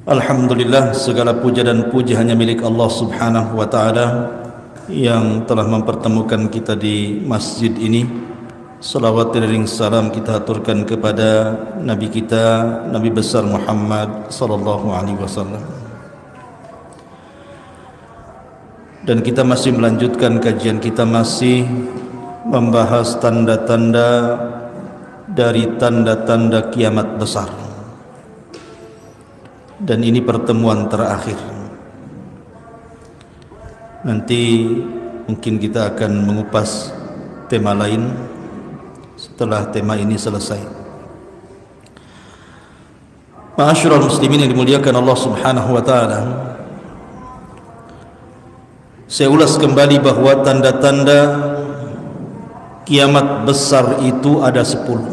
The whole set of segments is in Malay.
Alhamdulillah, segala puja dan puji hanya milik Allah Subhanahu wa taala yang telah mempertemukan kita di masjid ini. Salawat dan salam kita aturkan kepada Nabi kita, Nabi besar Muhammad sallallahu alaihi wasallam. Dan kita masih melanjutkan kajian kita, masih membahas tanda-tanda dari tanda-tanda kiamat besar. Dan ini pertemuan terakhir. Nanti mungkin kita akan mengupas tema lain setelah tema ini selesai. Ma'asyiral muslimin yang dimuliakan Allah Subhanahu wa taala, saya ulas kembali bahwa tanda-tanda kiamat besar itu ada 10.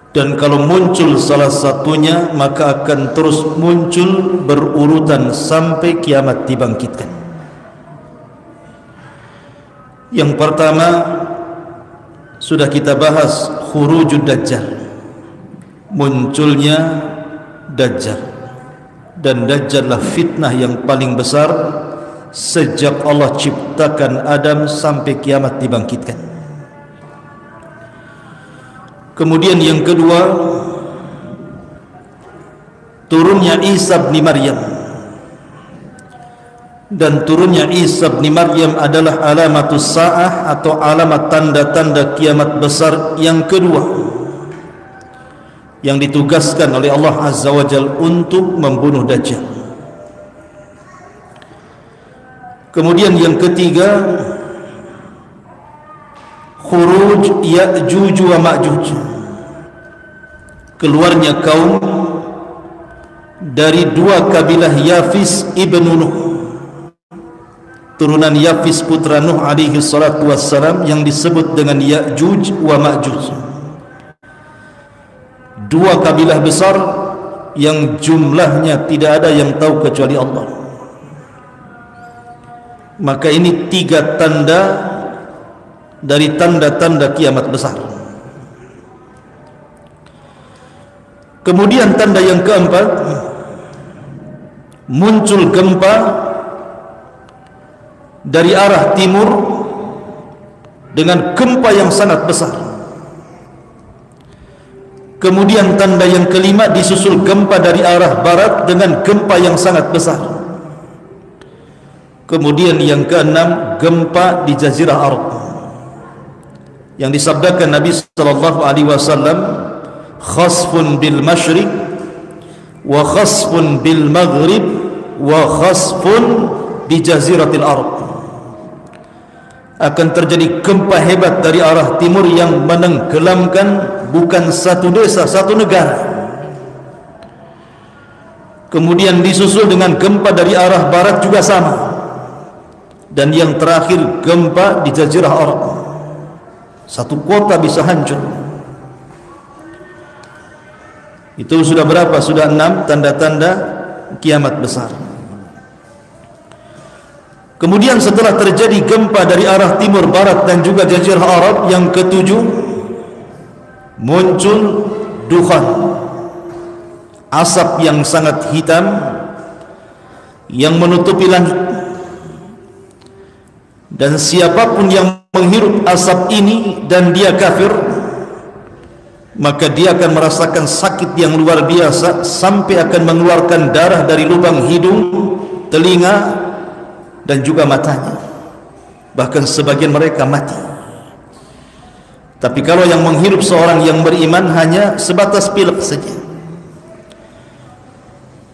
Dan kalau muncul salah satunya, maka akan terus muncul berurutan sampai kiamat dibangkitkan. Yang pertama sudah kita bahas, khurujud dajjal, munculnya dajjal. Dan dajjallah fitnah yang paling besar sejak Allah ciptakan Adam sampai kiamat dibangkitkan. Kemudian yang kedua, turunnya Isa bin Maryam. Dan turunnya Isa bin Maryam adalah alamatus sa'ah atau alamat tanda-tanda kiamat besar yang kedua yang ditugaskan oleh Allah Azza wa Jalla untuk membunuh Dajjal. Kemudian yang ketiga, khuruj Ya'juj wa Ma'juj, keluarnya kaum dari dua kabilah Yafis ibnu Nuh, turunan Yafis putra Nuh alaihi salatu wassalam, yang disebut dengan Ya'juj wa Ma'juj. Dua kabilah besar yang jumlahnya tidak ada yang tahu kecuali Allah. Maka ini tiga tanda dari tanda-tanda kiamat besar. Kemudian tanda yang keempat, muncul gempa dari arah timur dengan gempa yang sangat besar. Kemudian tanda yang kelima, disusul gempa dari arah barat dengan gempa yang sangat besar. Kemudian yang keenam, gempa di Jazirah Arab yang disabdakan Nabi sallallahu alaihi wasallam, khasfun bil masyriq wa khasfun bil maghrib wa khasfun bi jaziratil arab. Akan terjadi gempa hebat dari arah timur yang menenggelamkan bukan satu desa, satu negara. Kemudian disusul dengan gempa dari arah barat juga sama. Dan yang terakhir, gempa di Jazirah Arab. Satu kota bisa hancur. Itu sudah berapa? Sudah 6 tanda-tanda kiamat besar. Kemudian setelah terjadi gempa dari arah timur, barat dan juga Jazirah Arab, yang ketujuh, muncul dukhan, asap yang sangat hitam yang menutupi langit. Dan siapapun yang menghirup asap ini dan dia kafir, maka dia akan merasakan sakit yang luar biasa sampai akan mengeluarkan darah dari lubang hidung, telinga dan juga matanya. Bahkan sebagian mereka mati. Tapi kalau yang menghirup seorang yang beriman hanya sebatas pilek saja.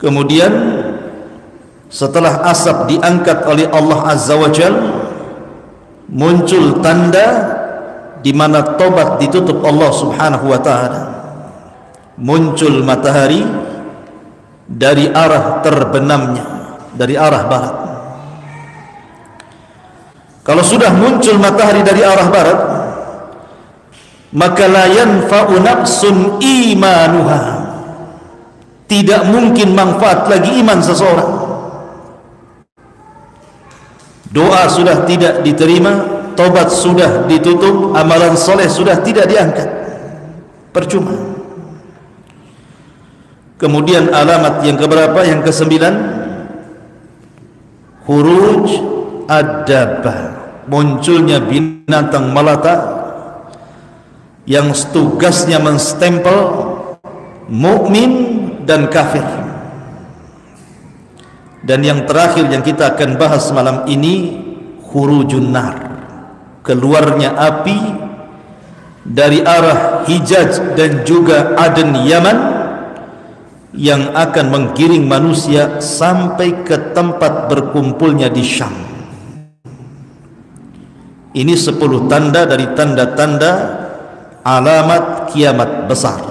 Kemudian setelah asap diangkat oleh Allah Azza wa Jalla, muncul tanda di mana tobat ditutup Allah Subhanahu wa taala. Muncul matahari dari arah terbenamnya, dari arah barat. Kalau sudah muncul matahari dari arah barat, maka la yanfa'u nafsun imanuha, tidak mungkin manfaat lagi iman seseorang. Doa sudah tidak diterima, tobat sudah ditutup, amalan soleh sudah tidak diangkat, percuma. Kemudian alamat yang keberapa? Yang kesembilan, khuruj ad-dabbah, munculnya binatang melata yang tugasnya menstempel mukmin dan kafir. Dan yang terakhir yang kita akan bahas malam ini, khurujun nar, keluarnya api dari arah Hijaz dan juga Aden Yaman yang akan menggiring manusia sampai ke tempat berkumpulnya di Syam. Ini 10 tanda dari tanda-tanda alamat kiamat besar.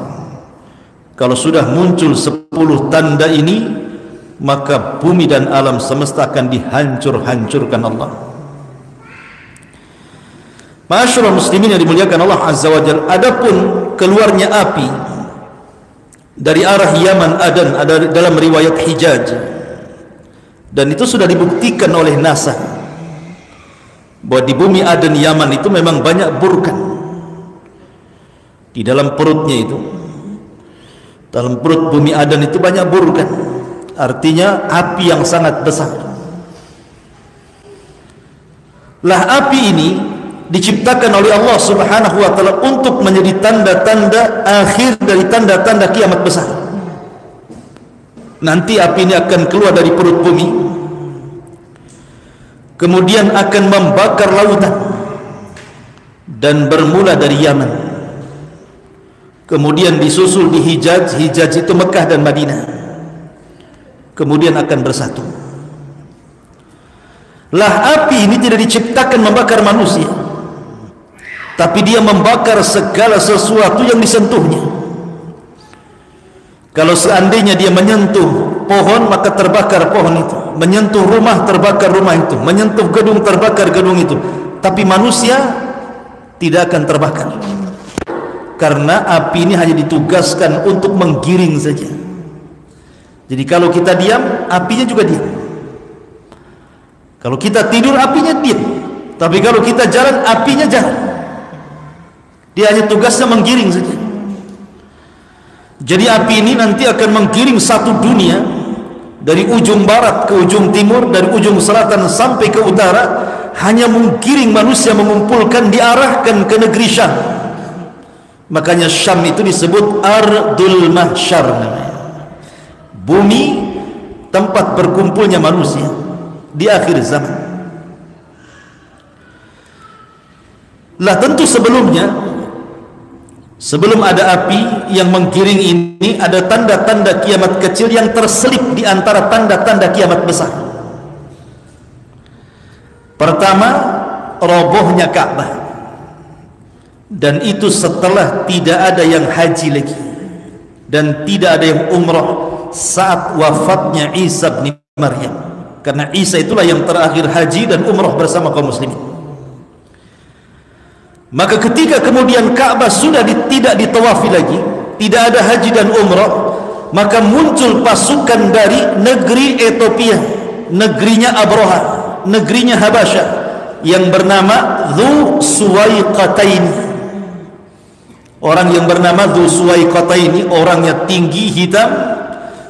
Kalau sudah muncul 10 tanda ini, maka bumi dan alam semesta akan dihancur-hancurkan Allah. Ma'asyiral muslimin yang dimuliakan Allah Azza wa Jalla, adapun keluarnya api dari arah Yaman Aden ada dalam riwayat Hijaz, dan itu sudah dibuktikan oleh NASA bahwa di bumi Aden Yaman itu memang banyak burkan di dalam perutnya itu. Dalam perut bumi Aden itu banyak burkan, artinya api yang sangat besar. Lah api ini diciptakan oleh Allah Subhanahu wa taala untuk menjadi tanda-tanda akhir dari tanda-tanda kiamat besar. Nanti api ini akan keluar dari perut bumi, kemudian akan membakar lautan, dan bermula dari Yaman, kemudian disusul di Hijaz. Hijaz itu Mekah dan Madinah, kemudian akan bersatu. Lah api ini tidak diciptakan membakar manusia, tapi dia membakar segala sesuatu yang disentuhnya. Kalau seandainya dia menyentuh pohon, maka terbakar pohon itu. Menyentuh rumah, terbakar rumah itu. Menyentuh gedung, terbakar gedung itu. Tapi manusia tidak akan terbakar, karena api ini hanya ditugaskan untuk menggiring saja. Jadi kalau kita diam, apinya juga diam. Kalau kita tidur, apinya diam. Tapi kalau kita jalan, apinya jalan. Dia hanya tugasnya menggiring saja. Jadi api ini nanti akan menggiring satu dunia dari ujung barat ke ujung timur, dari ujung selatan sampai ke utara, hanya menggiring manusia, mengumpulkan, diarahkan ke negeri Syam. Makanya Syam itu disebut Ardul Mahsyar namanya. Bumi tempat berkumpulnya manusia di akhir zaman. Lah tentu sebelum ada api yang menggiring ini, ada tanda-tanda kiamat kecil yang terselip di antara tanda-tanda kiamat besar. Pertama, robohnya Ka'bah, dan itu setelah tidak ada yang haji lagi dan tidak ada yang umrah saat wafatnya Isa bin Maryam, karena Isa itulah yang terakhir haji dan umrah bersama kaum muslimin. Maka ketika kemudian Ka'bah sudah tidak ditawafi lagi, tidak ada haji dan umrah, maka muncul pasukan dari negeri Ethiopia, negerinya Abraha, negerinya Habasyah, yang bernama Dzu Suwaiqataini. Orang yang bernama Dzu Suwaiqataini, orangnya tinggi, hitam,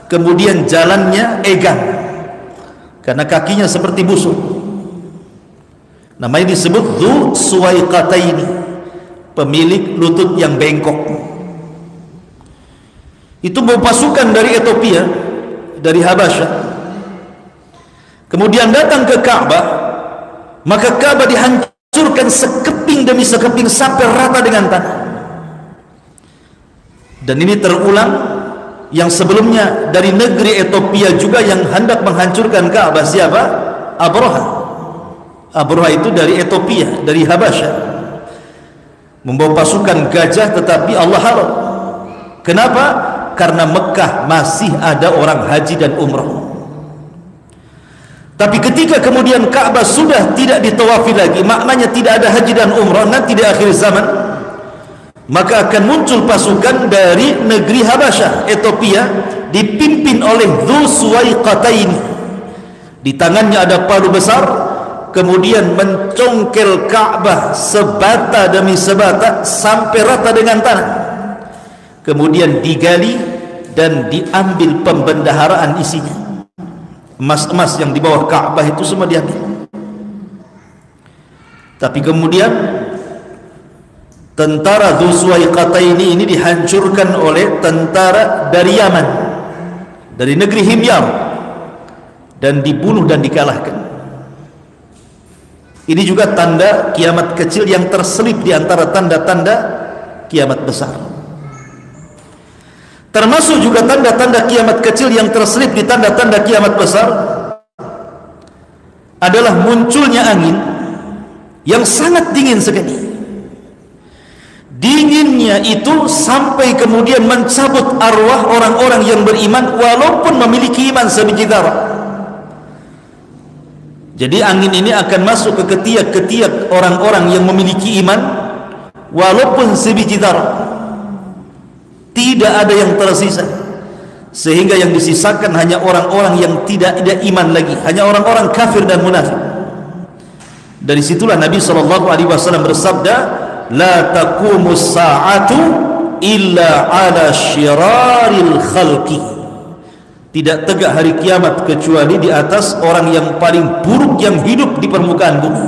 kemudian jalannya egan karena kakinya seperti busuk. Namanya disebut Dzu Suwaiqataini, pemilik lutut yang bengkok. Itu bawa pasukan dari Ethiopia, dari Habasyah, kemudian datang ke Ka'bah. Maka Ka'bah dihancurkan sekeping demi sekeping sampai rata dengan tanah. Dan ini terulang yang sebelumnya dari negeri Ethiopia juga yang hendak menghancurkan Ka'bah. Siapa? Abraha. Abraha itu dari Ethiopia, dari Habasyah, membawa pasukan gajah, tetapi Allah halau. Kenapa? Karena Mekah masih ada orang haji dan umrah. Tapi ketika kemudian Ka'bah sudah tidak ditawafi lagi, maknanya tidak ada haji dan umrah nanti di akhir zaman, maka akan muncul pasukan dari negeri Habasyah, Ethiopia, dipimpin oleh Dzu Suwaiqataini. Di tangannya ada palu besar, kemudian mencongkel Ka'bah sebata demi sebata sampai rata dengan tanah, kemudian digali, dan diambil pembendaharaan isinya. Emas-emas yang di bawah Ka'bah itu semua diambil. Tapi kemudian tentara Dzulsuwaiqataini ini dihancurkan oleh tentara dari Yaman, dari negeri Himyar, dan dibunuh dan dikalahkan. Ini juga tanda kiamat kecil yang terselip di antara tanda-tanda kiamat besar. Termasuk juga tanda-tanda kiamat kecil yang terselip di tanda-tanda kiamat besar adalah munculnya angin yang sangat dingin sekali. Dinginnya itu sampai kemudian mencabut arwah orang-orang yang beriman walaupun memiliki iman sebiji darah. Jadi angin ini akan masuk ke ketiak-ketiak orang-orang yang memiliki iman walaupun sebiji darah. Tidak ada yang tersisa, sehingga yang disisakan hanya orang-orang yang tidak ada iman lagi, hanya orang-orang kafir dan munafik. Dari situlah Nabi SAW bersabda, la taqumus sa'atu illa ala syiraril khalqi. Tidak tegak hari kiamat kecuali di atas orang yang paling buruk yang hidup di permukaan bumi,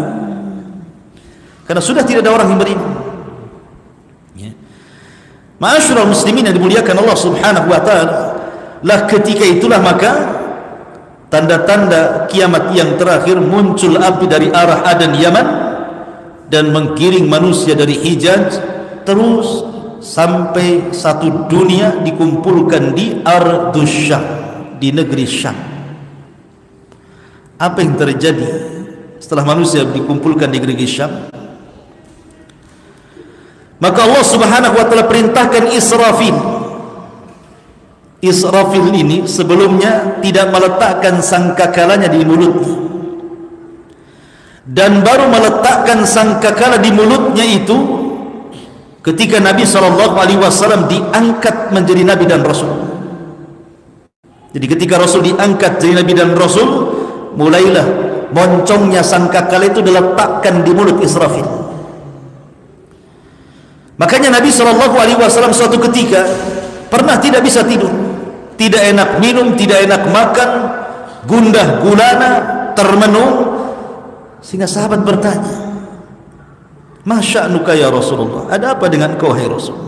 karena sudah tidak ada orang yang beriman. Ma'asyiral muslimin yang dimuliakan Allah Subhanahu wa taala, lah ketika itulah maka tanda-tanda kiamat yang terakhir, muncul api dari arah Adan Yaman dan menggiring manusia dari Hijaz terus sampai satu dunia dikumpulkan di Ardus Syam, di negeri Syam. Apa yang terjadi setelah manusia dikumpulkan di negeri Syam? Maka Allah Subhanahu wa taala perintahkan Israfil. Israfil ini sebelumnya tidak meletakkan sangkakalanya di mulutnya, dan baru meletakkan sangkakala di mulutnya itu ketika Nabi SAW diangkat menjadi Nabi dan Rasul. Jadi ketika Rasul diangkat jadi Nabi dan Rasul, mulailah moncongnya sangkakala itu diletakkan di mulut Israfil. Makanya Nabi SAW suatu ketika pernah tidak bisa tidur, tidak enak minum, tidak enak makan, gundah gulana, termenung, sehingga sahabat bertanya, "Ma sya'nuka ya Rasulullah? Ada apa dengan kau hai Rasul?"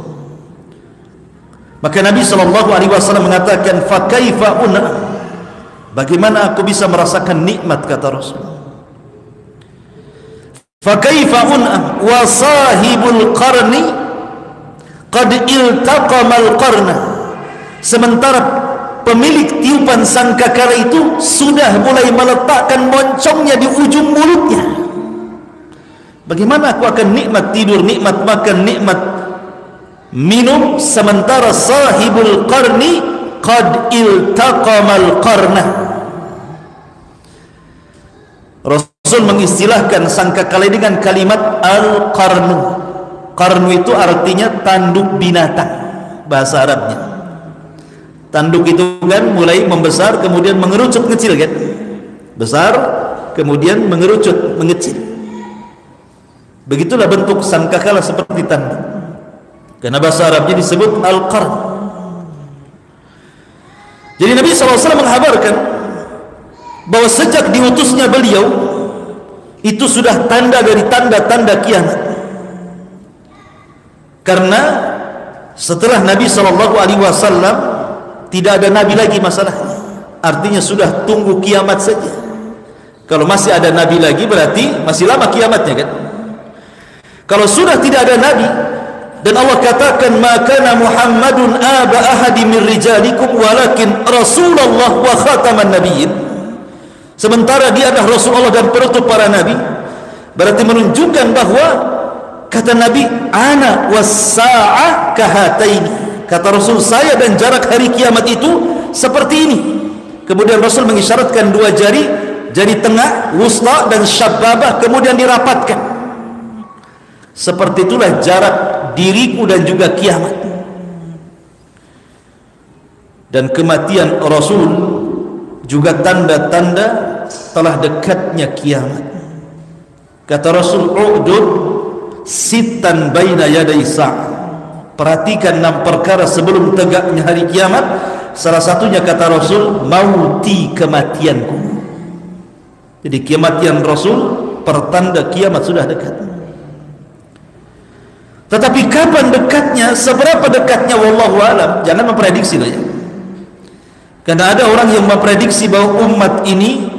Maka Nabi SAW mengatakan, "Fa kaifa una?" Bagaimana aku bisa merasakan nikmat, kata Rasul. Fakaifa un'am wa sahibul qarni qad iltaqamal qarna. Sementara pemilik tiupan sangkakala itu sudah mulai meletakkan moncongnya di ujung mulutnya. Bagaimana aku akan nikmat tidur, nikmat makan, nikmat minum, sementara sahibul qarni qad iltaqamal qarna. Rasul mengistilahkan sangkakala dengan kalimat al-qarnu. Qarnu itu artinya tanduk binatang, bahasa Arabnya. Tanduk itu kan mulai membesar kemudian mengerucut kecil kan, besar kemudian mengerucut mengecil. Begitulah bentuk sangkakala seperti tanduk, karena bahasa Arabnya disebut al-qarn. Jadi Nabi SAW menghabarkan bahwa sejak diutusnya beliau itu sudah tanda dari tanda-tanda kiamat. Karena setelah Nabi SAW tidak ada Nabi lagi masalahnya. Artinya sudah tunggu kiamat saja. Kalau masih ada Nabi lagi berarti masih lama kiamatnya kan. Kalau sudah tidak ada Nabi dan Allah katakan makana Muhammadun aba ahadi min rijalikum walakin Rasulullah wa khataman nabiyyin, sementara dia adalah Rasulullah dan penutup para nabi, berarti menunjukkan bahwa kata Nabi ana was-sa'ah kahataini, kata Rasul saya dan jarak hari kiamat itu seperti ini. Kemudian Rasul mengisyaratkan dua jari, jari tengah, wusta dan syababah, kemudian dirapatkan. Seperti itulah jarak diriku dan juga kiamat. Dan kematian Rasul juga tanda-tanda telah dekatnya kiamat. Kata Rasul, "U'dud sitan baina yaday sa'ah." Perhatikan 6 perkara sebelum tegaknya hari kiamat. Salah satunya kata Rasul, mauti, kematianku. Jadi kematian Rasul pertanda kiamat sudah dekat. Tetapi kapan dekatnya, seberapa dekatnya, wallahu alam. Jangan memprediksi loh ya. Karena ada orang yang memprediksi bahwa umat ini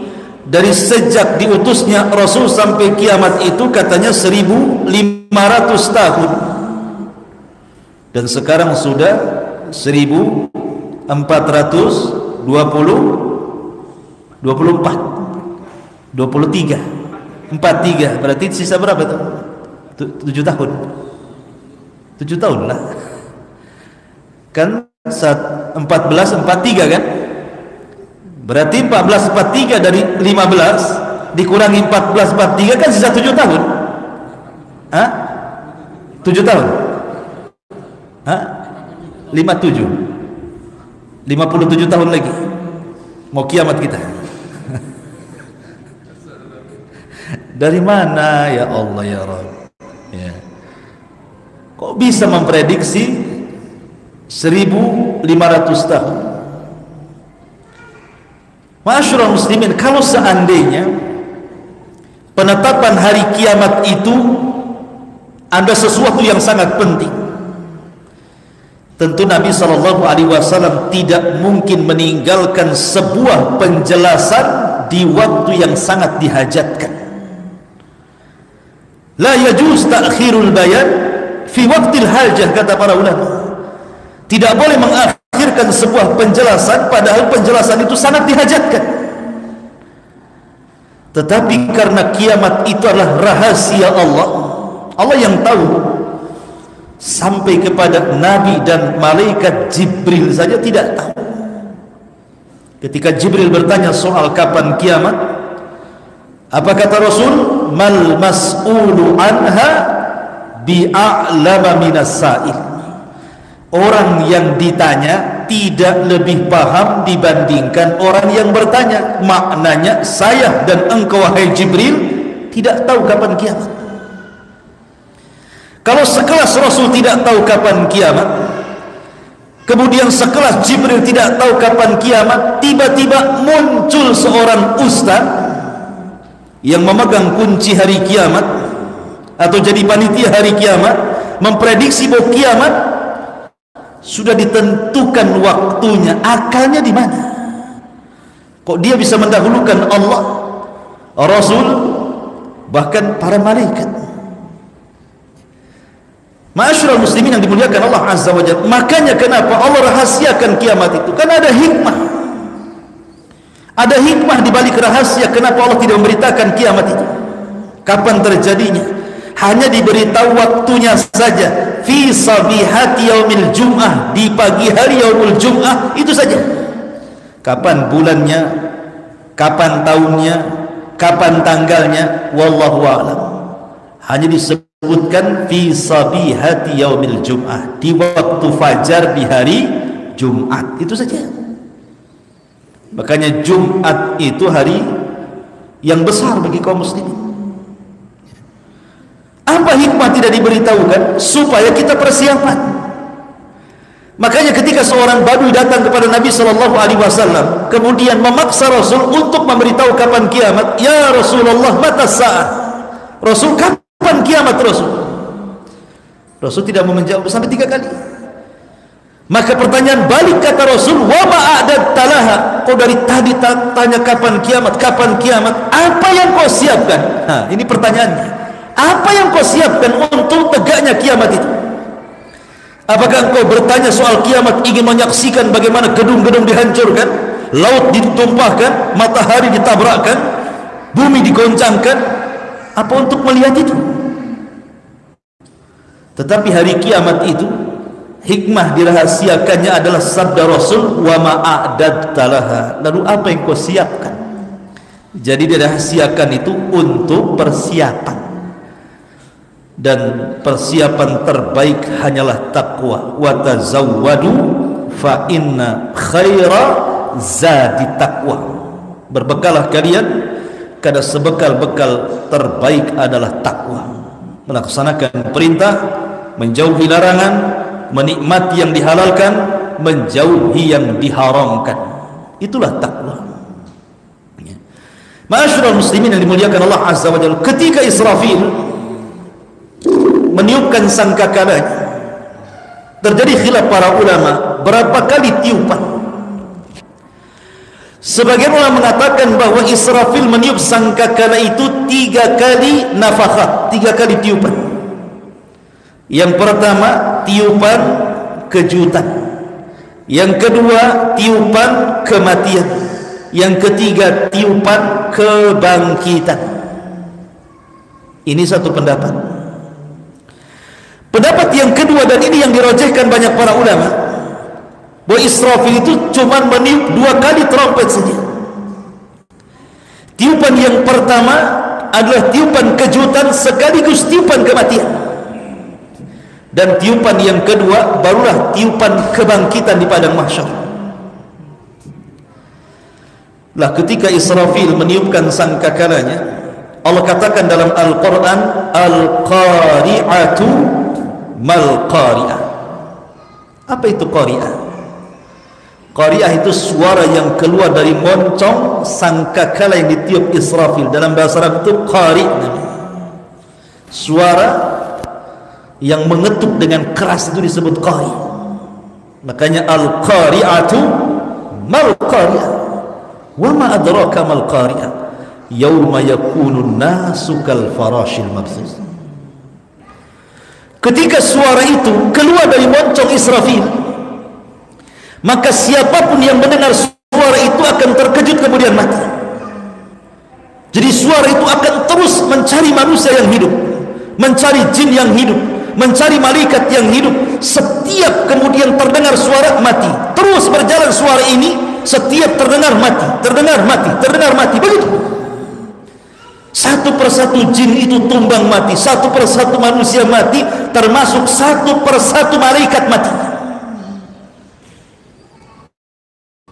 dari sejak diutusnya Rasul sampai kiamat itu katanya 1500 tahun. Dan sekarang sudah 1424, 23, 43. Berarti sisa berapa itu? 7 tahun. 7 tahun lah. Kan 1443 kan? Berarti 1443 dari 15 dikurangi 1443 kan sisa 7 tahun. Hah? 7 tahun. Hah? 57. 57 tahun lagi. Mau kiamat kita. Dari mana ya Allah ya Rabb? Ya. Kok bisa memprediksi 1500 tahun? Ma'asyiral muslimin, kalau seandainya penetapan hari kiamat itu ada sesuatu yang sangat penting, tentu Nabi SAW tidak mungkin meninggalkan sebuah penjelasan di waktu yang sangat dihajatkan. La yajuz ta'khirul bayan fi waqtil hajah, kata para ulama. Tidak boleh mengakhirkan sebuah penjelasan padahal penjelasan itu sangat dihajatkan. Tetapi karena kiamat itu adalah rahasia Allah, Allah yang tahu. Sampai kepada Nabi dan malaikat Jibril saja tidak tahu. Ketika Jibril bertanya soal kapan kiamat, apa kata Rasul? Mal mas'ulu anha bi'a'lama minas sa'il. Orang yang ditanya tidak lebih paham dibandingkan orang yang bertanya. Maknanya saya dan engkau wahai Jibril tidak tahu kapan kiamat. Kalau sekelas Rasul tidak tahu kapan kiamat, kemudian sekelas Jibril tidak tahu kapan kiamat, tiba-tiba muncul seorang ustaz yang memegang kunci hari kiamat atau jadi panitia hari kiamat, memprediksi bahwa kiamat sudah ditentukan waktunya. Akalnya di mana? Kok dia bisa mendahulukan Allah, Rasul, bahkan para malaikat? Ma'asyiral muslimin yang dimuliakan Allah Azza wa Jalla. Makanya kenapa Allah rahasiakan kiamat itu? Karena ada hikmah. Ada hikmah di balik rahasia kenapa Allah tidak memberitakan kiamat itu. Kapan terjadinya? Hanya diberitahu waktunya saja. Fi sabihati yaumil jum'ah, di pagi hari yaumul jum'ah, itu saja. Kapan bulannya, kapan tahunnya, kapan tanggalnya, wallahu a'lam. Hanya disebutkan fi sabihati yaumil jum'ah, di waktu fajar di hari Jumat, itu saja. Makanya Jumat itu hari yang besar bagi kaum muslimin. Apa hikmah tidak diberitahukan? Supaya kita persiapan. Makanya ketika seorang badui datang kepada Nabi SAW, kemudian memaksa Rasul untuk memberitahu kapan kiamat. Ya Rasulullah, mata sa'ah. Rasul, kapan kiamat Rasul? Rasul tidak mau menjawab sampai 3 kali. Maka pertanyaan balik kata Rasul, wa ma'adad talaha. Kau dari tadi tanya kapan kiamat, kapan kiamat, apa yang kau siapkan? Nah, ini pertanyaannya. Apa yang kau siapkan untuk tegaknya kiamat itu? Apakah engkau bertanya soal kiamat, ingin menyaksikan bagaimana gedung-gedung dihancurkan, laut ditumpahkan, matahari ditabrakkan, bumi digoncangkan? Apa untuk melihat itu? Tetapi hari kiamat itu, hikmah dirahasiakannya adalah sabda Rasul, wa ma'adadta laha. Lalu apa yang kau siapkan? Jadi dirahasiakan itu untuk persiapan. Dan persiapan terbaik hanyalah takwa. Wa tazawwadu fa inna khaira zadi taqwa. Berbekalah kalian, karena sebekal-bekal terbaik adalah takwa. Melaksanakan perintah, menjauhi larangan, menikmati yang dihalalkan, menjauhi yang diharamkan. Itulah takwa. Ma'asyiral muslimin yang dimuliakan Allah Azza wa Jalla, ketika Israfil meniupkan sangkakalanya, terjadi khilaf para ulama berapa kali tiupan. Sebagian ulama mengatakan bahwa Israfil meniup sangkakala itu 3 kali nafakhat, 3 kali tiupan. Yang pertama tiupan kejutan, yang kedua tiupan kematian, yang ketiga tiupan kebangkitan. Ini satu pendapat. Pendapat yang kedua, dan ini yang dirajihkan banyak para ulama, bahwa Israfil itu cuma meniup 2 kali trompet saja. Tiupan yang pertama adalah tiupan kejutan sekaligus tiupan kematian, dan tiupan yang kedua barulah tiupan kebangkitan di padang mahsyar. Lah ketika Israfil meniupkan sangkakalanya, Allah katakan dalam Al-Quran, Al-Qari'atu mal-Qari'ah. Apa itu Qari'ah? Qari'ah itu suara yang keluar dari moncong sangkakala yang ditiup Israfil. Dalam bahasa Arab itu Qari', suara yang mengetuk dengan keras itu disebut Qari'. Makanya Al-Qari'atu mal-Qari'ah. Wa ma adraka mal-Qari'ah, yauma yakunun nasu kal farashil mabthus. Ketika suara itu keluar dari moncong Israfil, maka siapapun yang mendengar suara itu akan terkejut kemudian mati. Jadi suara itu akan terus mencari manusia yang hidup, mencari jin yang hidup, mencari malaikat yang hidup. Setiap kemudian terdengar suara, mati. Terus berjalan suara ini, setiap terdengar mati, terdengar mati, terdengar mati. Begitu. Satu persatu jin itu tumbang mati, satu persatu manusia mati, termasuk satu persatu malaikat mati.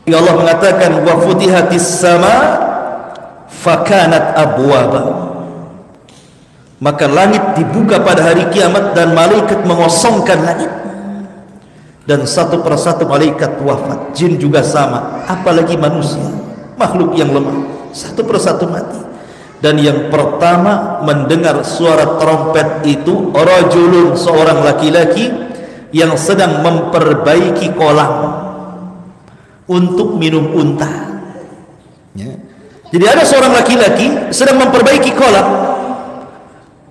Allah mengatakan, wa futihatis sama fakanat abwaba. Maka langit dibuka pada hari kiamat dan malaikat mengosongkan langit, dan satu persatu malaikat wafat. Jin juga sama, apalagi manusia, makhluk yang lemah, satu persatu mati. Dan yang pertama mendengar suara trompet itu rajulun, seorang laki-laki yang sedang memperbaiki kolam untuk minum unta, ya. Jadi ada seorang laki-laki sedang memperbaiki kolam,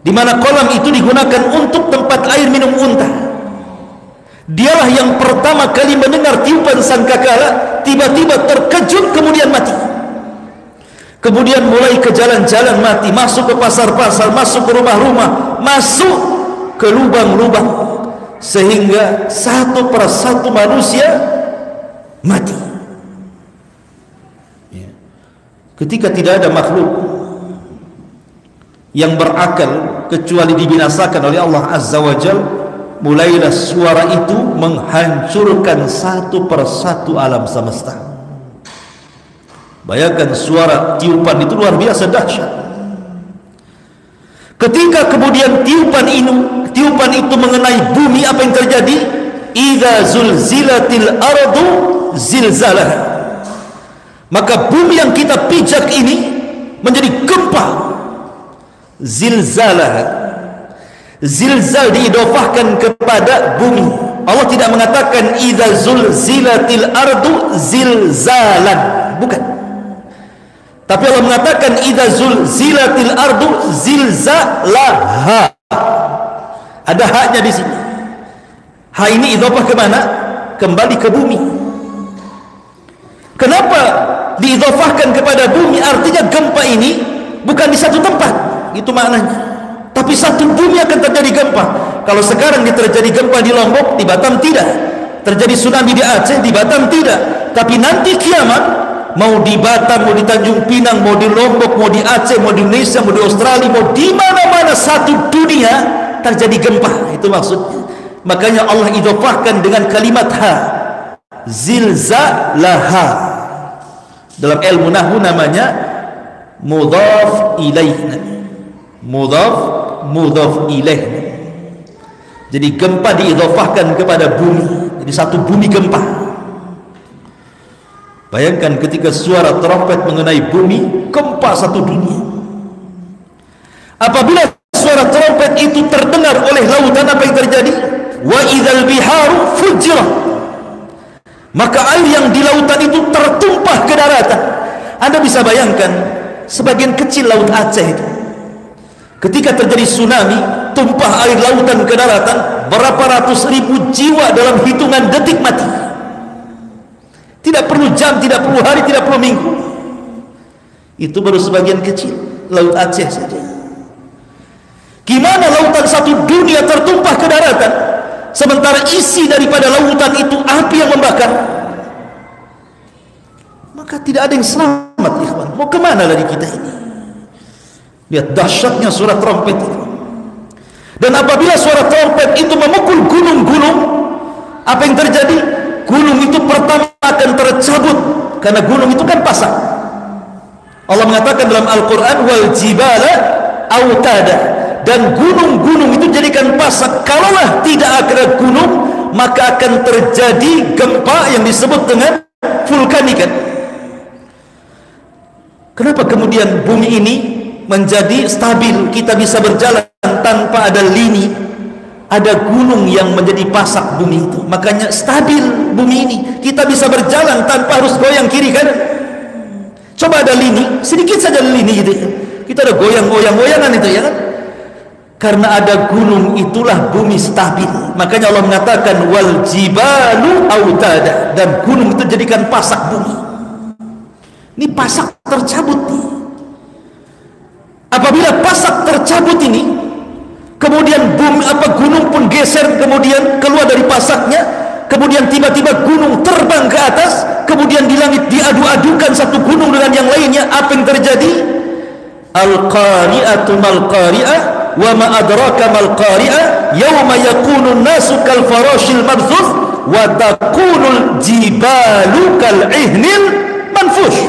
di mana kolam itu digunakan untuk tempat air minum unta. Dialah yang pertama kali mendengar tiupan sangkakala, tiba-tiba terkejut kemudian mati. Kemudian mulai ke jalan-jalan mati, masuk ke pasar-pasar, masuk ke rumah-rumah, masuk ke lubang-lubang, sehingga satu persatu manusia mati. Ya. Ketika tidak ada makhluk yang berakal kecuali dibinasakan oleh Allah Azza wa Jal, mulailah suara itu menghancurkan satu persatu alam semesta. Bayangkan suara tiupan itu luar biasa dahsyat. Ketika kemudian tiupan itu mengenai bumi, apa yang terjadi? Idza zulzilatil ardu zilzalah. Maka bumi yang kita pijak ini menjadi gempa. Zilzalah. Zilzal diidofahkan kepada bumi. Allah tidak mengatakan idza zulzilatil ardu zilzalan, bukan. Tapi Allah mengatakan idza zulzilatil ardu zilzalaha. Ada haknya di sini. Ha ini idhofah ke mana? Kembali ke bumi. Kenapa diidhofahkan kepada bumi? Artinya gempa ini bukan di satu tempat, itu maknanya. Tapi satu bumi akan terjadi gempa. Kalau sekarang terjadi gempa di Lombok, di Batam tidak. Terjadi tsunami di Aceh, di Batam tidak. Tapi nanti kiamat, mau di Batam, mau di Tanjung Pinang, mau di Lombok, mau di Aceh, mau di Indonesia, mau di Australia, mau di mana-mana satu dunia terjadi gempa. Itu maksudnya. Makanya Allah idhofahkan dengan kalimat ha, zilzalaha. Dalam ilmu nahwu namanya mudhaf ilaih. Mudhaf ilaih. Jadi gempa diidhafahkan kepada bumi, jadi satu bumi gempa. Bayangkan ketika suara trompet mengenai bumi, gempa satu dunia. Apabila suara trompet itu terdengar oleh lautan, apa yang terjadi? Wa idzal biharu fujirat, maka air yang di lautan itu tertumpah ke daratan. Anda bisa bayangkan sebagian kecil laut Aceh itu, ketika terjadi tsunami, tumpah air lautan ke daratan, berapa ratus ribu jiwa dalam hitungan detik mati. Tidak perlu jam, tidak perlu hari, tidak perlu minggu. Itu baru sebagian kecil laut Aceh saja. Gimana lautan satu dunia tertumpah ke daratan, sementara isi daripada lautan itu api yang membakar? Maka tidak ada yang selamat, ikhwan. Mau kemana lagi kita ini? Lihat dahsyatnya suara trompet itu. Dan apabila suara trompet itu memukul gunung-gunung, apa yang terjadi? Gunung itu pertama akan tercabut, karena gunung itu kan pasak. Allah mengatakan dalam Al-Quran, wal jibala autada, dan gunung-gunung itu jadikan pasak. Kalaulah tidak ada gunung, maka akan terjadi gempa yang disebut dengan vulkanik. Kenapa kemudian bumi ini menjadi stabil? Kita bisa berjalan tanpa ada lini. Ada gunung yang menjadi pasak bumi itu, makanya stabil bumi ini. Kita bisa berjalan tanpa harus goyang kiri kanan. Coba ada lini, sedikit saja lini gitu ya, kita ada goyang-goyangan itu ya kan? Karena ada gunung, itulah bumi stabil. Makanya Allah mengatakan wal jibalu autada, dan gunung itu jadikan pasak bumi. Ini pasak tercabut nih. Apabila pasak tercabut ini, kemudian gunung pun geser, kemudian keluar dari pasaknya, kemudian tiba-tiba gunung terbang ke atas, kemudian di langit diadu-adukan satu gunung dengan yang lainnya. Apa yang terjadi? Al-qari'atu mal-qari'ah wa ma adraka mal-qari'ah yawma yakunu nasu kal farashil mabthuth wa takunul jibalu kal ihnil manfush.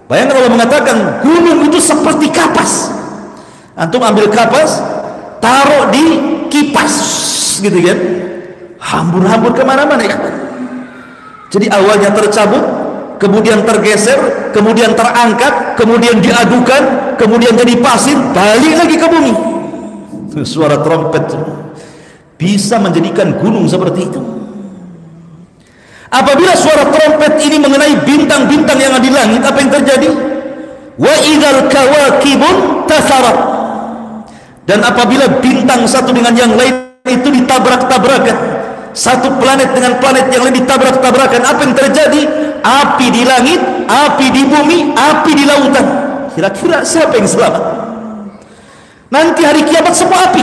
Bayangkan Allah mengatakan gunung itu seperti kapas. Antum ambil kapas, taruh di kipas gitu kan, hambur-hambur kemana-mana ya. Jadi awalnya tercabut, kemudian tergeser, kemudian terangkat, kemudian diadukan, kemudian jadi pasir, balik lagi ke bumi. Suara trompet bisa menjadikan gunung seperti itu. Apabila suara trompet ini mengenai bintang-bintang yang ada di langit, apa yang terjadi? Wa idzal kawakibun tasarat, dan apabila bintang satu dengan yang lain itu ditabrak-tabrakan, satu planet dengan planet yang lain ditabrak-tabrakan, apa yang terjadi? Api di langit, api di bumi, api di lautan. Kira-kira siapa yang selamat? Nanti hari kiamat semua api.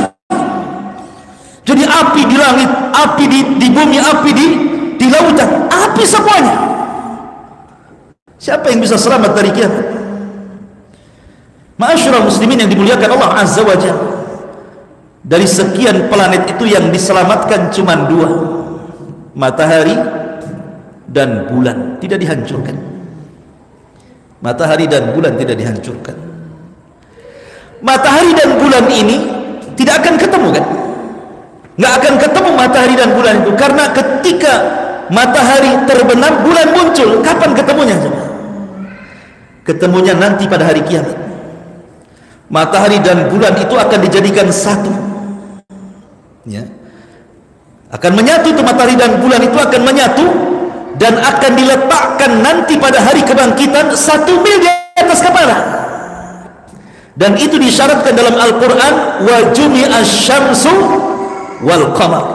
Jadi api di langit, api di bumi, api di lautan, api semuanya. Siapa yang bisa selamat dari kiamat? Ma'asyiral muslimin yang dimuliakan Allah Azza wa Jalla, dari sekian planet itu yang diselamatkan cuma dua, matahari dan bulan, tidak dihancurkan. Matahari dan bulan tidak dihancurkan. Matahari dan bulan ini tidak akan ketemu kan? Nggak akan ketemu matahari dan bulan itu, karena ketika matahari terbenam, bulan muncul. Kapan ketemunya? Ketemunya nanti pada hari kiamat. Matahari dan bulan itu akan dijadikan satu, ya, akan menyatu. Itu matahari dan bulan itu akan menyatu dan akan diletakkan nanti pada hari kebangkitan 1 mil di atas kepala. Dan itu disyaratkan dalam Al-Quran, wa jumi'asy syamsu wal qamar,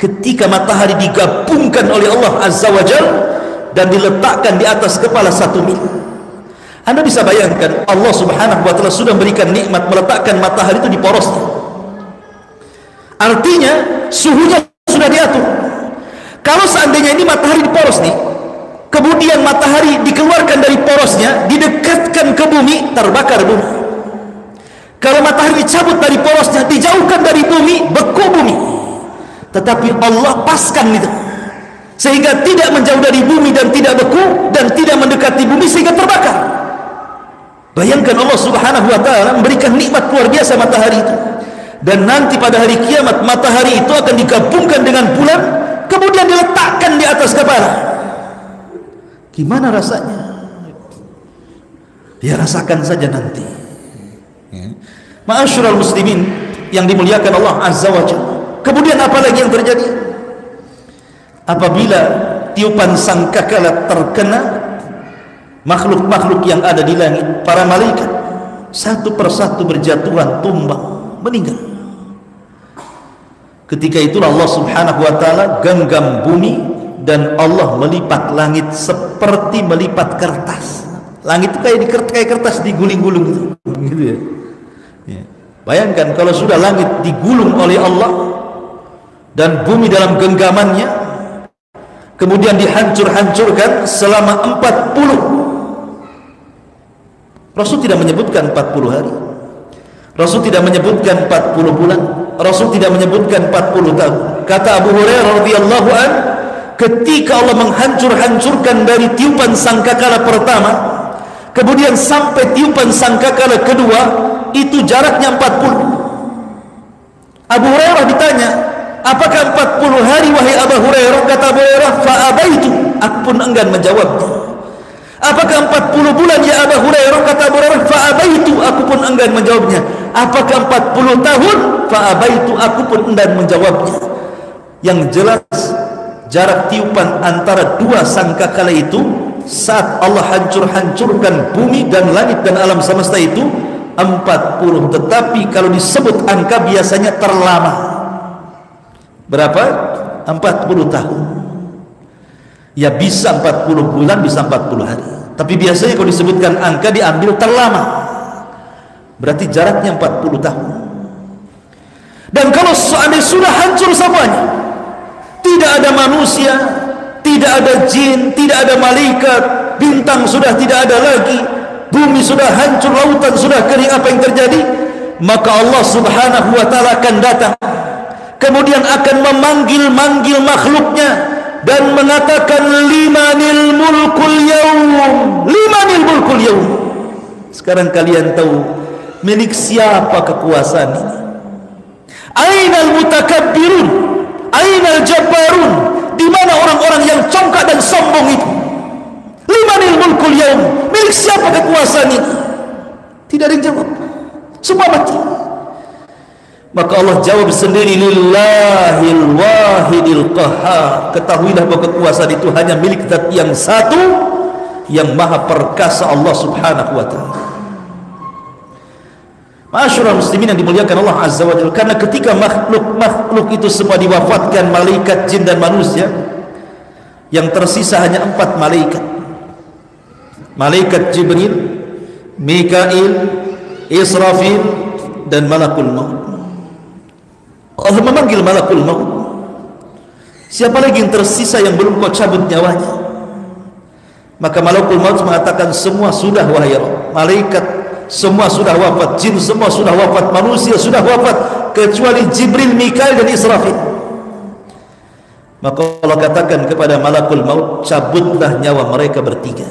ketika matahari digabungkan oleh Allah Azza wa Jalla dan diletakkan di atas kepala 1 mil. Anda bisa bayangkan, Allah Subhanahu wa Ta'ala sudah memberikan nikmat meletakkan matahari itu di porosnya. Artinya suhunya sudah diatur. Kalau seandainya ini matahari di poros nih, kemudian matahari dikeluarkan dari porosnya, didekatkan ke bumi, terbakar bumi. Kalau matahari dicabut dari porosnya, dijauhkan dari bumi, beku bumi. Tetapi Allah paskan itu, sehingga tidak menjauh dari bumi dan tidak beku, dan tidak mendekati bumi sehingga terbakar. Bayangkan Allah Subhanahu wa Ta'ala memberikan nikmat luar biasa matahari itu. Dan nanti pada hari kiamat matahari itu akan digabungkan dengan bulan, kemudian diletakkan di atas kepala. Gimana rasanya? Ya rasakan saja nanti. Ma'asyiral muslimin yang dimuliakan Allah Azza wa Jalla. Kemudian apa lagi yang terjadi? Apabila tiupan sangkakala terkena, makhluk-makhluk yang ada di langit, para malaikat satu persatu berjatuhan, tumbang, meninggal. Ketika itulah Allah Subhanahu wa taala genggam bumi dan Allah melipat langit seperti melipat kertas. Langit itu kayak kertas digulung-gulung gitu ya. Ya. Bayangkan kalau sudah langit digulung oleh Allah dan bumi dalam genggamannya, kemudian dihancur-hancurkan selama 40. Rasul tidak menyebutkan 40 hari. Rasul tidak menyebutkan 40 bulan. Rasul tidak menyebutkan 40 tahun. Kata Abu Hurairah radhiyallahu an, ketika Allah menghancur-hancurkan dari tiupan sangkakala pertama, kemudian sampai tiupan sangkakala kedua, itu jaraknya 40. Abu Hurairah ditanya, apakah 40 hari wahai Abu Hurairah? Kata Abu Hurairah, fa'abaitu, aku pun enggan menjawabnya. Apakah 40 bulan ya Abu Hurairah? Kata Abu Hurairah, fa'abaitu, aku pun enggan menjawabnya. Apakah 40 tahun? Fa'abaitu, aku pun enggan menjawabnya. Yang jelas jarak tiupan antara dua sangkakala itu saat Allah hancur-hancurkan bumi dan langit dan alam semesta itu 40. Tetapi kalau disebut angka biasanya terlama. Berapa? 40 tahun. Ya bisa 40 bulan, bisa 40 hari. Tapi biasanya kalau disebutkan angka diambil terlama. Berarti jaraknya 40 tahun. Dan kalau seandainya sudah hancur semuanya, tidak ada manusia, tidak ada jin, tidak ada malaikat, bintang sudah tidak ada lagi, bumi sudah hancur, lautan sudah kering, apa yang terjadi? Maka Allah Subhanahu wa taala akan datang, kemudian akan memanggil-manggil makhluknya dan mengatakan, limanil mulkul yaum, limanil mulkul yaum. Sekarang kalian tahu milik siapa kekuasaan ini? Ainal mutakabbirun, ainal jabbarun, di mana orang-orang yang congkak dan sombong itu? Limanil mulkul yaum, milik siapa kekuasaan ini? Tidak ada yang jawab, semua mati. Maka Allah jawab sendiri, lillahil wahidil qahhar. Ketahuilah bahwa kekuasaan itu hanya milik Zat yang satu, yang maha perkasa, Allah Subhanahu wa taala. Ma'asyiral muslimin yang dimuliakan Allah Azza wa Jalla, karena ketika makhluk itu semua diwafatkan, malaikat, jin dan manusia, yang tersisa hanya 4 malaikat. Malaikat Jibril, Mikail, Israfil dan Malakul Maut. Allah memanggil Malakul Maut. Siapa lagi yang tersisa yang belum kau cabut nyawanya? Maka Malakul Maut mengatakan, semua sudah wahai Rabb. Malaikat semua sudah wafat, jin semua sudah wafat, manusia sudah wafat, kecuali Jibril, Mikail dan Israfil. Maka Allah katakan kepada Malakul Maut, cabutlah nyawa mereka bertiga.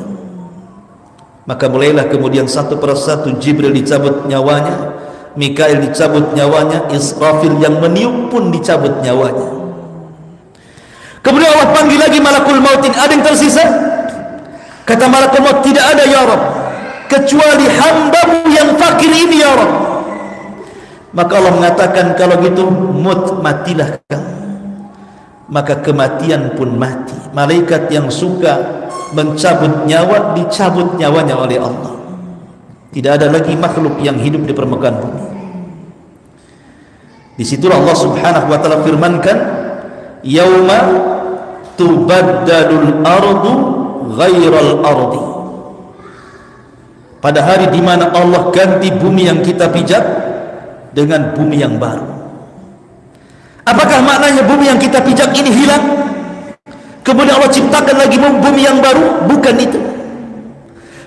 Maka mulailah kemudian satu persatu Jibril dicabut nyawanya, Mikail dicabut nyawanya, Israfil yang meniup pun dicabut nyawanya. Kemudian Allah panggil lagi Malakul Maut, ada yang tersisa? Kata Malakul Maut, tidak ada ya Rabb, kecuali hambamu yang fakir ini ya Rabb. Maka Allah mengatakan, kalau gitu matilah kamu. Maka kematian pun mati. Malaikat yang suka mencabut nyawa, dicabut nyawanya oleh Allah. Tidak ada lagi makhluk yang hidup di permukaan bumi. Disitulah Allah Subhanahu wa taala firmankan, yauma tubaddalul ardu ghairal ardi. Pada hari di mana Allah ganti bumi yang kita pijak dengan bumi yang baru. Apakah maknanya bumi yang kita pijak ini hilang, kemudian Allah ciptakan lagi bumi yang baru? Bukan itu.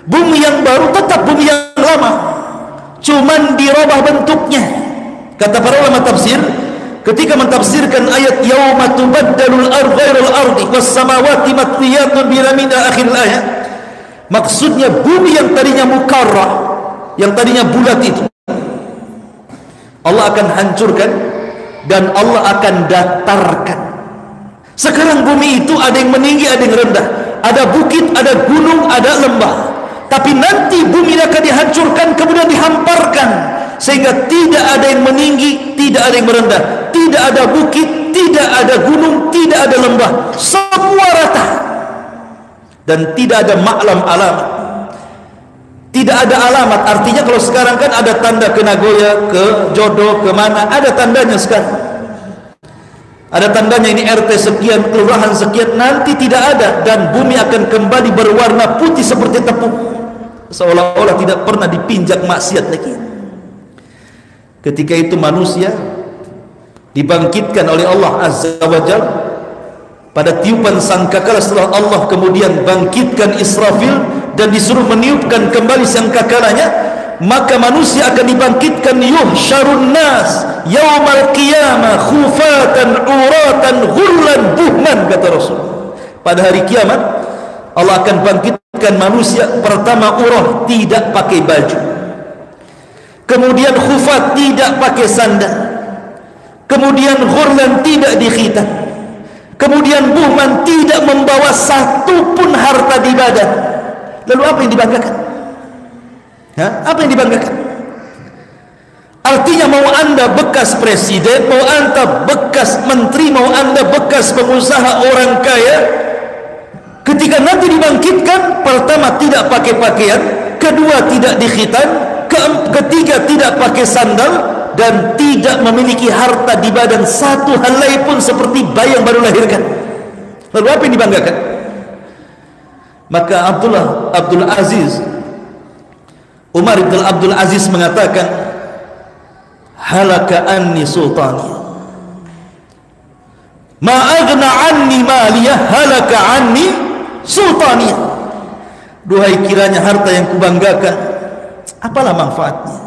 Bumi yang baru tetap bumi yang lama, cuman dirubah bentuknya. Kata para ulama tafsir, ketika mentafsirkan ayat yauma tubaddalul ardu ghairal ardi was samawati matwiyatun bi yamin akhir ayat, maksudnya bumi yang tadinya mukarrah, yang tadinya bulat itu, Allah akan hancurkan dan Allah akan datarkan. Sekarang bumi itu ada yang meninggi, ada yang rendah, ada bukit, ada gunung, ada lembah. Tapi nanti bumi akan dihancurkan, kemudian dihamparkan, sehingga tidak ada yang meninggi, tidak ada yang merendah, tidak ada bukit, tidak ada gunung, tidak ada lembah, semua rata. Dan tidak ada maklam alamat, tidak ada alamat. Artinya kalau sekarang kan ada tanda ke Nagoya, ke Jodoh, ke mana, ada tandanya sekarang. Ada tandanya ini RT sekian, kelurahan sekian. Nanti tidak ada, dan bumi akan kembali berwarna putih seperti tepung, seolah-olah tidak pernah dipinjak maksiat lagi. Ketika itu manusia dibangkitkan oleh Allah Azza wa Jalla pada tiupan sangkakala. Setelah Allah kemudian bangkitkan Israfil dan disuruh meniupkan kembali sangkakalanya, maka manusia akan dibangkitkan. Yuhsyarun nas yaumal qiyamah khufatan uratan ghurlan buhman, kata Rasul. Pada hari kiamat Allah akan bangkitkan manusia. Pertama urah, tidak pakai baju. Kemudian khufat, tidak pakai sandal. Kemudian ghurlan, tidak dikhitan. Kemudian buhman, tidak membawa satu pun harta di badan. Lalu apa yang dibanggakan? Apa yang dibanggakan? Artinya mau anda bekas presiden, mau anda bekas menteri, mau anda bekas pengusaha orang kaya, ketika nanti dibangkitkan, pertama tidak pakai pakaian, kedua tidak dikhitan, ketiga tidak pakai sandal, dan tidak memiliki harta di badan satu helai pun, seperti bayi yang baru lahirkan. Lalu apa yang dibanggakan? Maka Abdul Aziz, Umar bin Abdul Aziz mengatakan, halaka anni sultani, ma aghna anni maliyah, halaka anni sultani. Duhai kiranya harta yang kubanggakan, apalah manfaatnya?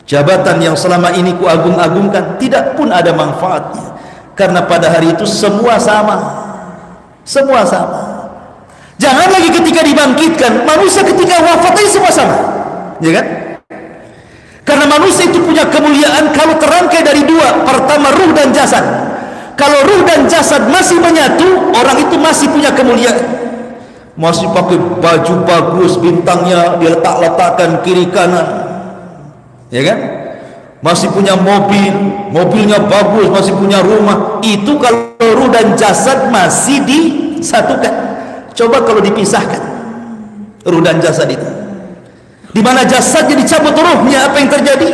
Jabatan yang selama ini kuagung-agungkan, tidak pun ada manfaatnya. Karena pada hari itu semua sama. Semua sama. Jangan lagi ketika dibangkitkan, manusia ketika wafat itu semua sama, ya kan? Karena manusia itu punya kemuliaan kalau terangkai dari dua. Pertama ruh dan jasad. Kalau ruh dan jasad masih menyatu, orang itu masih punya kemuliaan. Masih pakai baju bagus, bintangnya diletak-letakkan kiri kanan, ya kan? Masih punya mobil, mobilnya bagus, masih punya rumah. Itu kalau ruh dan jasad masih disatukan. Coba kalau dipisahkan ruh dan jasad itu, di mana jasadnya dicabut ruhnya, apa yang terjadi?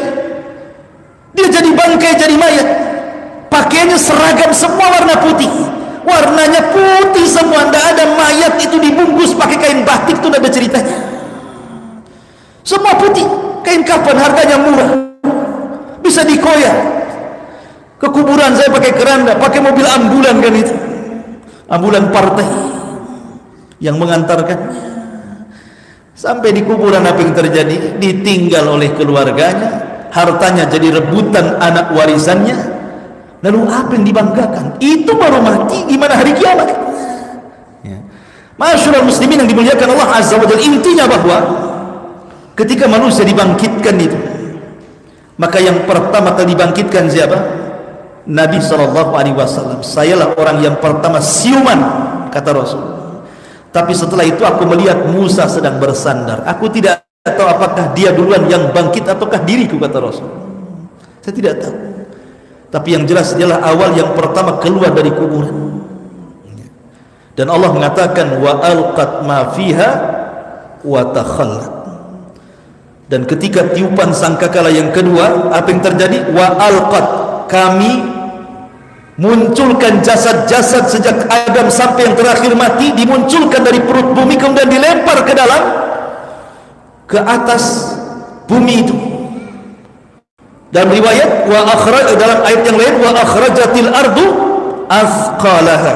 Dia jadi bangkai, jadi mayat. Pakaiannya seragam semua warna putih, warnanya putih semua. Tidak ada mayat itu dibungkus pakai kain batik, itu tidak ada ceritanya. Semua putih, kain kafan harganya murah, bisa dikoyak. Ke kuburan saya pakai keranda, pakai mobil ambulan kan itu, ambulan partai yang mengantarkannya. Sampai di kuburan apa yang terjadi? Ditinggal oleh keluarganya, hartanya jadi rebutan anak warisannya. Lalu apa yang dibanggakan? Itu baru mati, gimana hari kiamat? Ya. Masyaallah muslimin yang dimuliakan Allah Azza wa Jalla, intinya bahwa ketika manusia dibangkitkan itu, maka yang pertama kali dibangkitkan siapa? Nabi SAW. Sayalah orang yang pertama siuman, kata Rasul. Tapi setelah itu aku melihat Musa sedang bersandar. Aku tidak tahu apakah dia duluan yang bangkit ataukah diriku, kata Rasul. Saya tidak tahu. Tapi yang jelas dialah awal yang pertama keluar dari kuburan. Dan Allah mengatakan wa alqat ma fiha wa takhallat. Dan ketika tiupan sangkakala yang kedua, apa yang terjadi? Wa alqat, kami munculkan jasad-jasad sejak Adam sampai yang terakhir mati, dimunculkan dari perut bumi, kemudian dilempar ke dalam, ke atas bumi itu. Dalam riwayat dalam ayat yang lain, wa akhrajatil ardu athqalaha,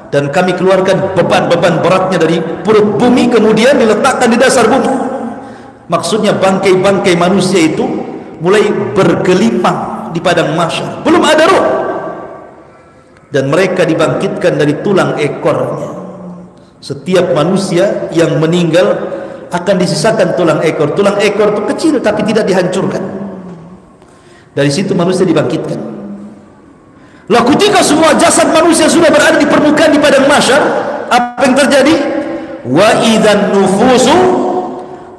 dan kami keluarkan beban-beban beratnya dari perut bumi, kemudian diletakkan di dasar bumi. Maksudnya bangkai-bangkai manusia itu mulai bergelimang di padang mahsyar, belum ada roh, dan mereka dibangkitkan dari tulang ekornya. Setiap manusia yang meninggal akan disisakan tulang ekor. Tulang ekor itu kecil tapi tidak dihancurkan. Dari situ manusia dibangkitkan. Lah ketika semua jasad manusia sudah berada di permukaan di padang mahsyar, apa yang terjadi? Wa idzan nufusu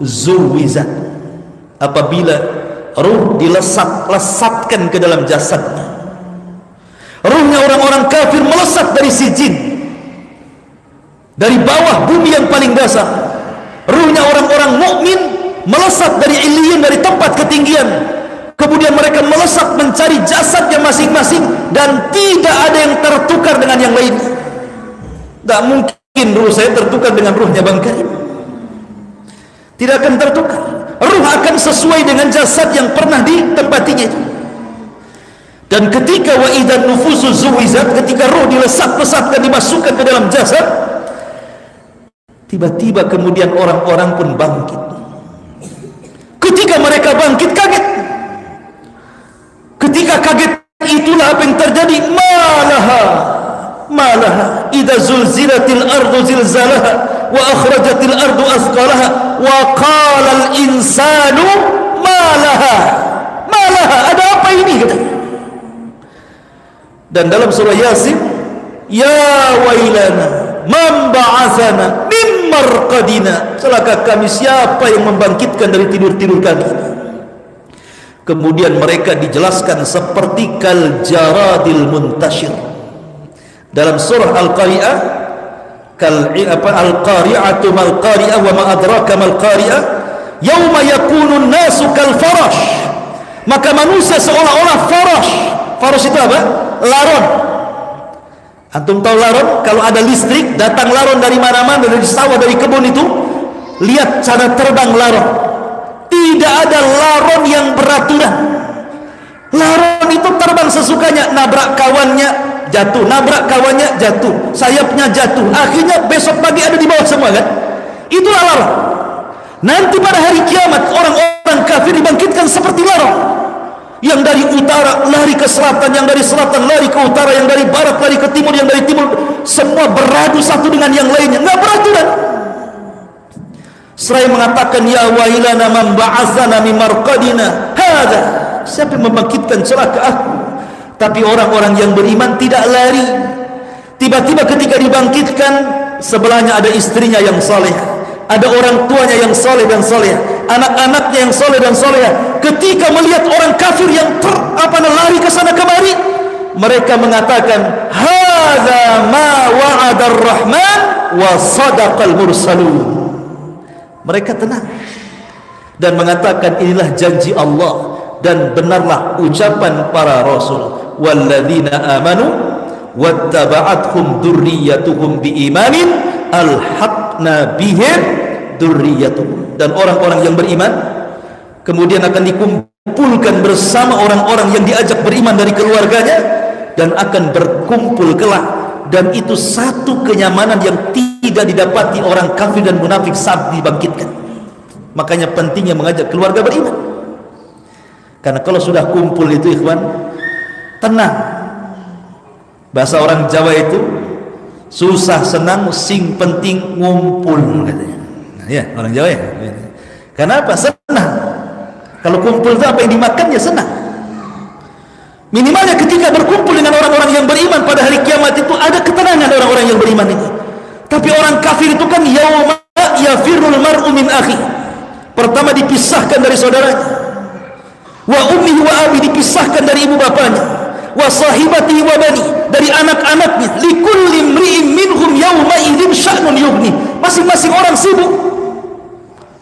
zuwizat. Apabila ruh dilesatkan ke dalam jasadnya. Ruhnya orang-orang kafir melesat dari sijin, dari bawah bumi yang paling dasar. Ruhnya orang-orang mukmin melesat dari iliyin, dari tempat ketinggian. Kemudian mereka melesat mencari jasadnya masing-masing, dan tidak ada yang tertukar dengan yang lainnya. Tak mungkin ruh saya tertukar dengan ruhnya Bang Karim. Tidak akan tertukar. Ruh akan sesuai dengan jasad yang pernah ditempatinya itu. Dan ketika wa idzan nufusu zuwizat, ketika ruh dilesat-lesatkan, dimasukkan ke dalam jasad, tiba-tiba kemudian orang-orang pun bangkit. Ketika mereka bangkit, kaget. Ketika kaget itulah apa yang terjadi. Malaha idza zulzilatil ardu zilzalaha wa akhrajatil ardu athqalaha wa qala al insanu malaha. Ada apa ini katanya. Dan dalam surah Yasin, ya wailana man ba'atsana min marqadina, celaka kami, siapa yang membangkitkan dari tidur-tidur kami. Kemudian mereka dijelaskan seperti kal jaradil muntashir. Dalam surah Al-Qari'ah, al-qari'atu mal qari'ah wa ma adraka mal qari'ah, yauma yakunun nasu kal farash. Maka manusia seolah-olah farash. Farash itu apa? Laron. Antum tahu laron? Kalau ada listrik, datang laron dari mana-mana, dari sawah, dari kebun itu, lihat cara terbang laron. Tidak ada laron yang beraturan. Laron itu terbang sesukanya, nabrak kawannya jatuh, nabrak kawannya jatuh, sayapnya jatuh, akhirnya besok pagi ada di bawah semua kan? Itulah laron. Nanti pada hari kiamat orang-orang kafir dibangkitkan seperti laron, yang dari utara lari ke selatan, yang dari selatan lari ke utara, yang dari barat lari ke timur, yang dari timur, semua beradu satu dengan yang lainnya, nggak beraturan. Seraya mengatakan ya wailana man ba'atsana min marqadina hadza, siapa yang membangkitkan celaka aku. Tapi orang-orang yang beriman tidak lari. Tiba-tiba ketika dibangkitkan, sebelahnya ada istrinya yang saleh, ada orang tuanya yang saleh dan saleh, anak-anaknya yang saleh dan saleh. Ketika melihat orang kafir yang lari ke sana kemari, mereka mengatakan hadza ma wa'adar rahman wa sadaqal mursalun. Mereka tenang dan mengatakan inilah janji Allah dan benarlah ucapan para rasul. Walladzina amanu wattaba'athum dzurriyyatuhum biimanin alhaqna bihim dzurriyyatuhum. Dan orang-orang yang beriman kemudian akan dikumpulkan bersama orang-orang yang diajak beriman dari keluarganya, dan akan berkumpul kelak. Dan itu satu kenyamanan yang tidak didapati orang kafir dan munafik saat dibangkitkan. Makanya pentingnya mengajak keluarga beriman. Karena kalau sudah kumpul itu ikhwan, tenang. Bahasa orang Jawa itu susah senang sing penting ngumpul katanya. Nah, ya orang Jawa ya. Kenapa? Senang. Kalau kumpul itu apa yang dimakan ya senang. Minimalnya ketika berkumpul dengan orang-orang yang beriman pada hari kiamat itu ada ketenangan orang-orang yang beriman itu. Tapi orang kafir itu kan yauma yafirul mar'u min akhi. Pertama dipisahkan dari saudaranya. Wa ummihi wa abi, dipisahkan dari ibu bapanya. Wa sahibatihi wa bani, dari anak-anaknya. Likulli imri'in minhum yauma idzin sya'nun yughni. Masing-masing orang sibuk.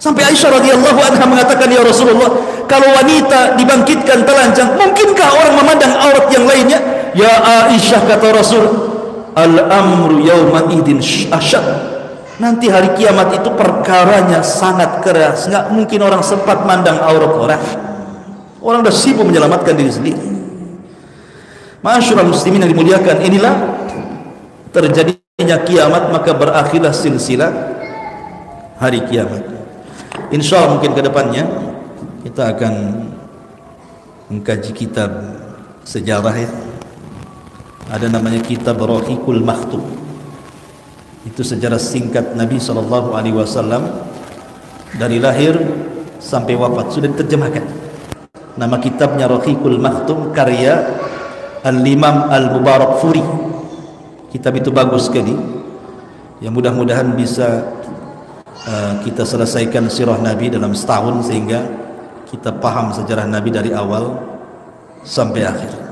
Sampai Aisyah radhiyallahu anha mengatakan, ya Rasulullah, kalau wanita dibangkitkan telanjang, mungkinkah orang memandang aurat yang lainnya? Ya Aisyah, kata Rasul, al-amru yawma idin asyad. Nanti hari kiamat itu perkaranya sangat keras, nggak mungkin orang sempat mandang aurat orang. Orang sudah sibuk menyelamatkan diri sendiri. Ma'asyiral muslimin yang dimuliakan, inilah terjadinya kiamat, maka berakhirlah silsilah hari kiamat. Insya Allah mungkin ke depannya kita akan mengkaji kitab sejarah ya. Ada namanya kitab Rahiqul Maktum. Itu sejarah singkat Nabi SAW dari lahir sampai wafat, sudah diterjemahkan. Nama kitabnya Rahiqul Makhtum, karya Al-Imam Al-Mubarakfuri. Kitab itu bagus sekali. Yang mudah-mudahan bisa kita selesaikan sirah Nabi dalam setahun, sehingga kita paham sejarah Nabi dari awal sampai akhir.